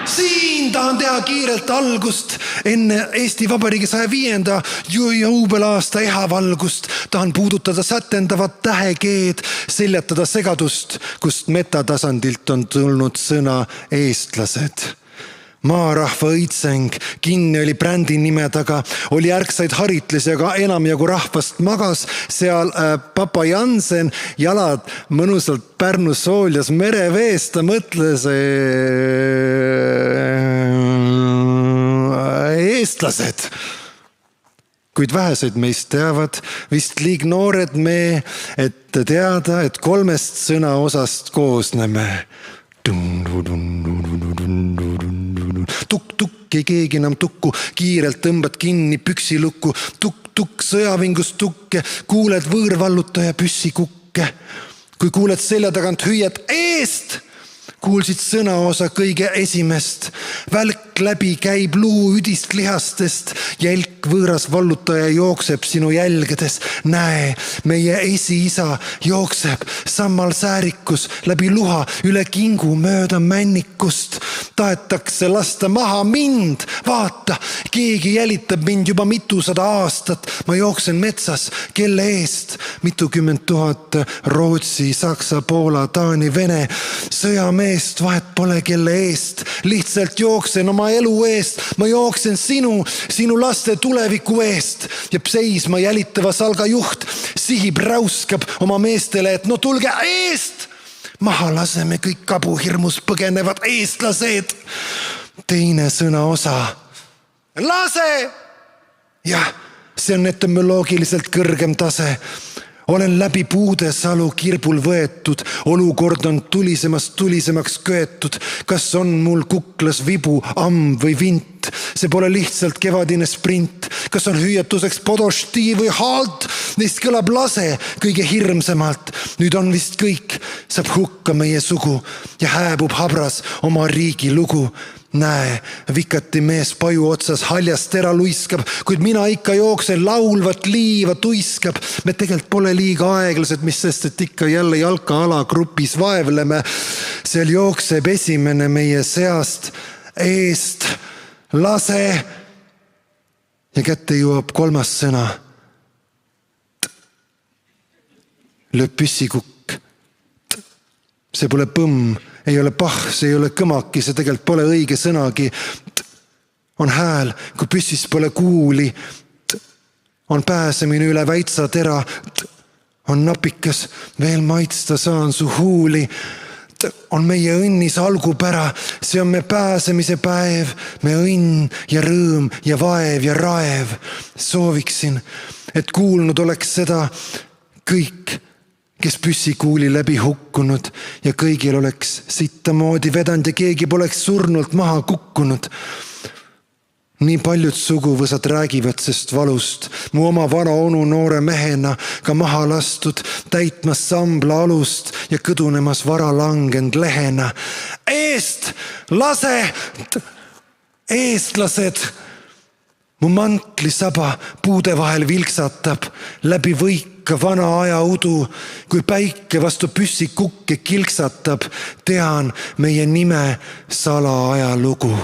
Siin tahan teha kiirelt algust enne Eesti Vabariigi 105. juubelaasta ehavalgust. Tahan puudutada sätendavat tähekeed, seljatada segadust, kust metatasandilt on tulnud sõna eestlased. Maarahva õitseng, kinni oli brändi nime taga, oli ärksaid haritlasi, aga enamjagu rahvast magas. Seal papa Jansen jalad mõnusalt Pärnu sooljas mereveest, ta mõtles eestlased. Kuid vähesed meist teavad, vist liig noored me, et teada, et 3 sõna osast koosneme. Tukk, ei keegi enam tukku, kiirelt tõmbad kinni püksilukku. Tukk, sõjavingus tukke, kuuled võõrvallutaja püssikukke. Kui kuuled selja tagant hüüet eest, kuulsid sõnaosa kõige esimest. Välk läbi käib luu üdist lihastest, jälk võõras vallutaja jookseb sinu jälgedes. Näe, meie esiisa jookseb sammal säärikus läbi luha üle kingu mööda männikust. Tahetakse lasta maha mind, vaata, keegi jälitab mind juba 200 aastat. Ma jooksen metsas, kelle eest? 20 000 Rootsi, Saksa, Poola, Taani, Vene sõjameest, vahet pole kelle eest. Lihtsalt jooksen oma elu eest. Ma jooksen sinu laste tuleviku eest. Jääb seisma jälitava salga juht, sihib räuskab oma meestele, et no tulge eest. Maha laseme kõik kabuhirmus põgenevad eestlased. Teine sõna osa. Lase! Jah, see on etümoloogiliselt kõrgem tase. Olen läbi puude salu kirbul võetud, olukord on tulisemaks köetud. Kas on mul kuklas vibu, amm või vint? See pole lihtsalt kevadine sprint. Kas on hüüatuseks podošti või halt? Neist kõlab lase kõige hirmsemalt. Nüüd on vist kõik, saab hukka meie sugu ja hääbub habras oma riigi lugu. Näe, vikati mees paju otsas haljast tera luiskab, kuid mina ikka jooksen laulvat liiva tuiskab. Me tegelikult pole liiga aeglased, mis sest, et ikka jälle jalkaala grupis vaevleme. Seal jookseb esimene meie seast eest lase ja kätte jõuab 3. sõna. Lööb püssikukk. See pole põmm. Ei ole pah, see ei ole kõmaki, see tegelikult pole õige sõnagi. On hääl, kui püssis pole kuuli. On pääsemine üle väitsa tera. On napikas, veel maitsta saan su huuli. On meie õnnis algupära, see on me pääsemise päev. Me õnn ja rõõm ja vaev ja raev. Sooviksin, et kuulnud oleks seda kõik, kes püssikuuli läbi hukkunud ja kõigil oleks sitta moodi vedanud ja keegi poleks surnult maha kukkunud. Nii paljud suguvõsad räägivad sest valust. Mu oma vana onu noore mehena ka maha lastud, täitmas sambla alust ja kõdunemas vara langend lehena. Eest, lase, eestlased! Mu mantlisaba puude vahel vilksatab läbi võika vana aja udu. Kui päike vastu püssikukke kilksatab, tean meie nime salaaja lugu.